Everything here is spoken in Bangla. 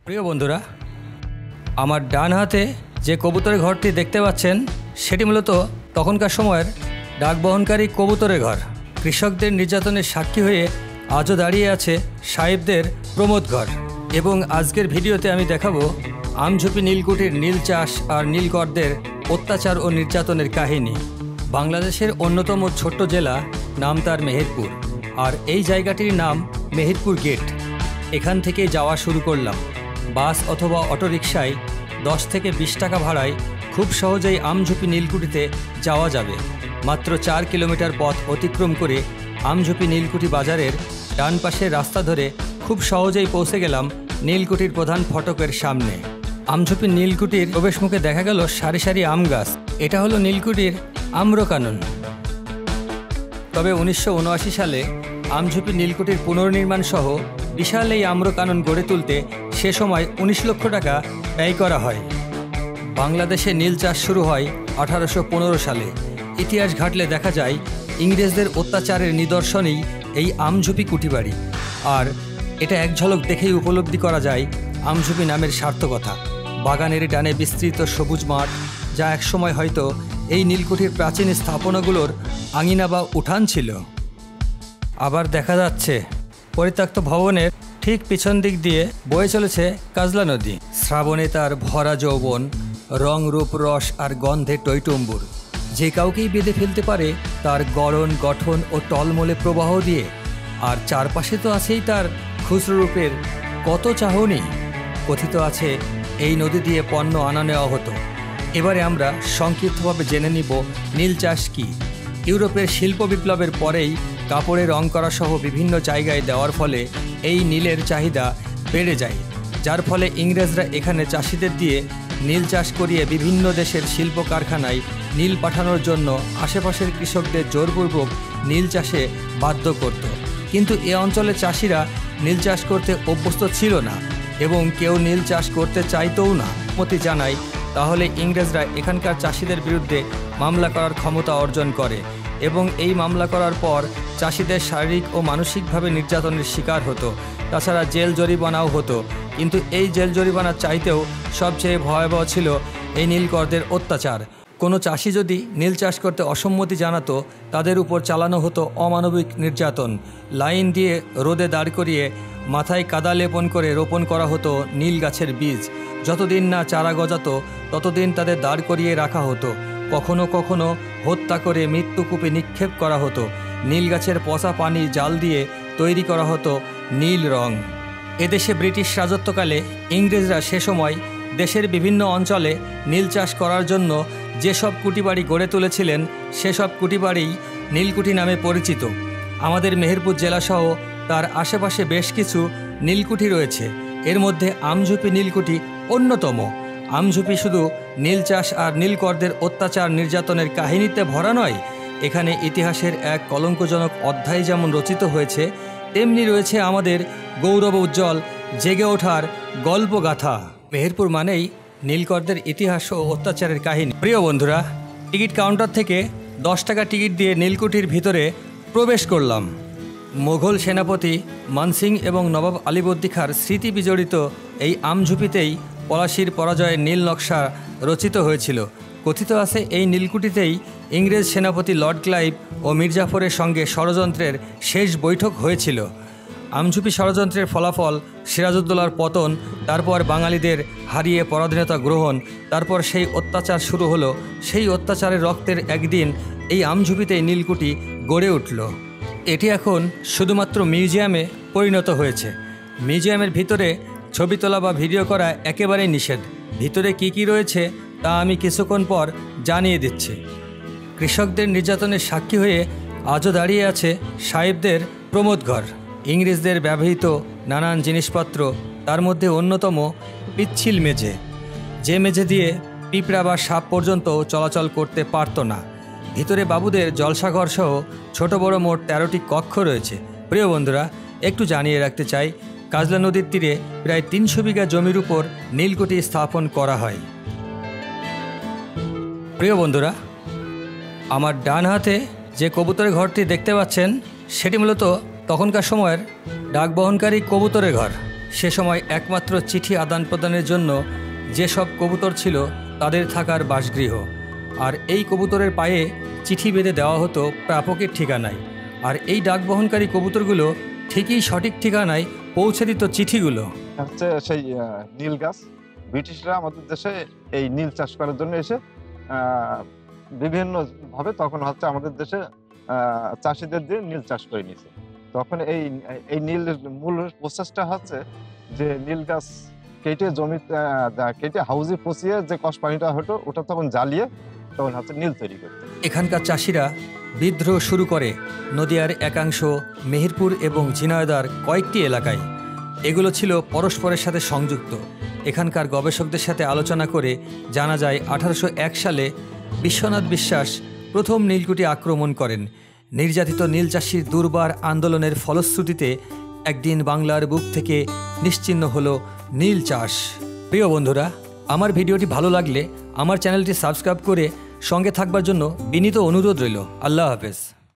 প্রিয় বন্ধুরা, আমার ডান হাতে যে কবুতরের ঘরটি দেখতে পাচ্ছেন সেটি মূলত তখনকার সময়ের ডাকবহনকারী কবুতরের ঘর। কৃষকদের নির্যাতনের সাক্ষী হয়ে আজও দাঁড়িয়ে আছে সাহেবদের প্রমোদ ঘর। এবং আজকের ভিডিওতে আমি দেখাবো আমঝুপি নীলকুঠির নীল চাষ আর নীলকরদের অত্যাচার ও নির্যাতনের কাহিনী। বাংলাদেশের অন্যতম ছোট্ট জেলা, নাম তার মেহেরপুর, আর এই জায়গাটির নাম মেহেরপুর গেট। এখান থেকে যাওয়া শুরু করলাম। বাস অথবা অটোরিকশায় 10 থেকে 20 টাকা ভাড়ায় খুব সহজেই আমঝুপি নীলকুঠিতে যাওয়া যাবে। মাত্র 4 কিলোমিটার পথ অতিক্রম করে আমঝুপি নীলকুঠি বাজারের ডান পাশের রাস্তা ধরে খুব সহজেই পৌঁছে গেলাম নীলকুঠির প্রধান ফটকের সামনে। আমঝুপি নীলকুঠির প্রবেশ মুখে দেখা গেল সারি সারি আম গাছ। এটা হলো নীলকুঠির আম্রকানন। তবে 1979 সালে আমঝুপি নীলকুঠির পুনর্নির্মাণ সহ বিশাল এই আম্রকানন গড়ে তুলতে সে সময় 19 লক্ষ টাকা ব্যয় করা হয়। বাংলাদেশে নীল চাষ শুরু হয় 1815 সালে। ইতিহাস ঘাটলে দেখা যায় ইংরেজদের অত্যাচারের নিদর্শনেই এই আমঝুপি কুঠিবাড়ি। আর এটা এক ঝলক দেখেই উপলব্ধি করা যায় আমঝুপি নামের সার্থকতা। বাগানের ডানে বিস্তৃত সবুজ মাঠ, যা একসময় হয়তো এই নীলকুঠির প্রাচীন স্থাপনাগুলোর আঙিনা বা উঠান ছিল। আবার দেখা যাচ্ছে পরিত্যক্ত ভবনের ঠিক পিছন দিক দিয়ে বয়ে চলেছে কাজলা নদী। শ্রাবণে তার ভরা যৌবন, রং রূপ রস আর গন্ধে টইটুম্বুর, যে কাউকেই বেঁধে ফেলতে পারে তার গড়ন গঠন ও টলমলে প্রবাহ দিয়ে। আর চারপাশে তো আছেই তার খুচরো রূপের কত চাহনি। কথিত আছে এই নদী দিয়ে পণ্য আনা নেওয়া হতো। এবারে আমরা সংক্ষিপ্তভাবে জেনে নিব নীল চাষ কী। ইউরোপের শিল্প বিপ্লবের পরেই কাপড়ে রং করা সহ বিভিন্ন জায়গায় দেওয়ার ফলে এই নীলের চাহিদা বেড়ে যায়, যার ফলে ইংরেজরা এখানে চাষিদের দিয়ে নীল চাষ করিয়ে বিভিন্ন দেশের শিল্প কারখানায় নীল পাঠানোর জন্য আশেপাশের কৃষকদের জোরপূর্বক নীল চাষে বাধ্য করত। কিন্তু এ অঞ্চলের চাষিরা নীল চাষ করতে অভ্যস্ত ছিল না এবং কেউ নীল চাষ করতে চাইতও না। অনুমতি জানায় তাহলে ইংরেজরা এখানকার চাষিদের বিরুদ্ধে মামলা করার ক্ষমতা অর্জন করে এবং এই মামলা করার পর চাষিদের শারীরিক ও মানসিকভাবে নির্যাতনের শিকার হতো। তাছাড়া জেল জরিমানাও হতো। কিন্তু এই জেল জরিমানা চাইতেও সবচেয়ে ভয়াবহ ছিল এই নীলকরদের অত্যাচার। কোনো চাষি যদি নীল চাষ করতে অসম্মতি জানাতো, তাদের উপর চালানো হতো অমানবিক নির্যাতন। লাইন দিয়ে রোদে দাঁড় করিয়ে মাথায় কাদা লেপন করে রোপণ করা হতো নীল গাছের বীজ। যতদিন না চারা গজাতো ততদিন তাদের দাঁড় করিয়ে রাখা হতো। কখনো কখনো হত্যা করে মৃত্যুকূপে নিক্ষেপ করা হতো। নীল গাছের পচা পানি জাল দিয়ে তৈরি করা হতো নীল রং। এদেশে ব্রিটিশ রাজত্বকালে ইংরেজরা সে সময় দেশের বিভিন্ন অঞ্চলে নীল চাষ করার জন্য যেসব কুঠিবাড়ি গড়ে তুলেছিলেন, সেসব কুঠিবাড়িই নীলকুঠি নামে পরিচিত। আমাদের মেহেরপুর জেলাসহ তার আশেপাশে বেশ কিছু নীলকুঠি রয়েছে। এর মধ্যে আমঝুপি নীলকুঠি অন্যতম। আমঝুপি শুধু নীল চাষ আর নীলকরদের অত্যাচার নির্যাতনের কাহিনীতে ভরা নয়, এখানে ইতিহাসের এক কলঙ্কজনক অধ্যায় যেমন রচিত হয়েছে, তেমনি রয়েছে আমাদের গৌরব উজ্জ্বল জেগে ওঠার গল্পগাথা। মেহেরপুর মানেই নীলকরদের ইতিহাস ও অত্যাচারের কাহিনী। প্রিয় বন্ধুরা, টিকিট কাউন্টার থেকে 10 টাকা টিকিট দিয়ে নীলকুঠির ভিতরে প্রবেশ করলাম। মোগল সেনাপতি মানসিং এবং নবাব আলীবর্দী খাঁর স্মৃতি বিজড়িত এই আমঝুপিতেই পলাশীর পরাজয়ের নীল নকশা রচিত হয়েছিল। কথিত আছে এই নীলকুঠিতেই ইংরেজ সেনাপতি লর্ড ক্লাইভ ও মির্জাফরের সঙ্গে ষড়যন্ত্রের শেষ বৈঠক হয়েছিল। আমঝুপি ষড়যন্ত্রের ফলাফল সিরাজউদ্দৌলার পতন, তারপর বাঙালিদের হারিয়ে পরাধীনতা গ্রহণ, তারপর সেই অত্যাচার শুরু হলো। সেই অত্যাচারের রক্তের একদিন এই আমঝুপিতেই নীলকুঠি গড়ে উঠল। এটি এখন শুধুমাত্র মিউজিয়ামে পরিণত হয়েছে। মিউজিয়ামের ভিতরে ছবি তোলা বা ভিডিও করা একেবারেই নিষেধ। ভিতরে কি কি রয়েছে তা আমি কিছুক্ষণ পর জানিয়ে দিচ্ছি। কৃষকদের নির্যাতনের সাক্ষী হয়ে আজও দাঁড়িয়ে আছে সাহেবদের প্রমোদ ঘর। ইংরেজদের ব্যবহৃত নানান জিনিসপত্র, তার মধ্যে অন্যতম পিচ্ছিল মেঝে, যে মেঝে দিয়ে পিঁপড়া বা সাপ পর্যন্ত চলাচল করতে পারত না। ভিতরে বাবুদের জলসাঘর সহ ছোট বড় মোট 13টি কক্ষ রয়েছে। প্রিয় বন্ধুরা, একটু জানিয়ে রাখতে চাই, কাজলা নদীর তীরে প্রায় 300 বিঘা জমির উপর নীলকুঠি স্থাপন করা হয়। প্রিয় বন্ধুরা, আমার ডান হাতে যে কবুতরের ঘরটি দেখতে পাচ্ছেন সেটি মূলত তখনকার সময়ের ডাকবহনকারী কবুতরের ঘর। সে সময় একমাত্র চিঠি আদান প্রদানের জন্য যেসব কবুতর ছিল তাদের থাকার বাসগৃহ, আর এই কবুতরের পায়ে চিঠি বেঁধে দেওয়া হতো প্রাপকের ঠিকানায়। আর এই ডাক বহনকারী কবুতরগুলো ঠিকই সঠিক ঠিকানায় পৌঁছে দিত চিঠিগুলো। হচ্ছে সেই নীল গাছ। ব্রিটিশরা আমাদের দেশে এই নীল চাষ করার জন্য এসে বিভিন্ন ভাবে তখন হচ্ছে আমাদের দেশে চাষিদের দিয়ে নীল চাষ করে নিয়েছে। তখন এই নীল মূল প্রসেসটা হচ্ছে যে নীল গাছ কেটে জমিতে কেটে হাউজে পচিয়ে যে কষ পানিটা হতো ওটা তখন জ্বালিয়ে তখন হচ্ছে নীল তৈরি করতো। এখানকার চাষিরা বিদ্রোহ শুরু করে নদিয়ার একাংশ, মেহেরপুর এবং ঝিনাইদহের কয়েকটি এলাকায়। এগুলো ছিল পরস্পরের সাথে সংযুক্ত। এখানকার গবেষকদের সাথে আলোচনা করে জানা যায় 1801 সালে বিশ্বনাথ বিশ্বাস প্রথম নীলকুঠি আক্রমণ করেন। নির্যাতিত নীল চাষির দুর্বার আন্দোলনের ফলশ্রুতিতে একদিন বাংলার বুক থেকে নিশ্চিহ্ন হলো নীল চাষ। প্রিয় বন্ধুরা, আমার ভিডিওটি ভালো লাগলে আমার চ্যানেলটি সাবস্ক্রাইব করে সঙ্গে থাকবার জন্য বিনীত অনুরোধ রইল। আল্লাহ হাফেজ।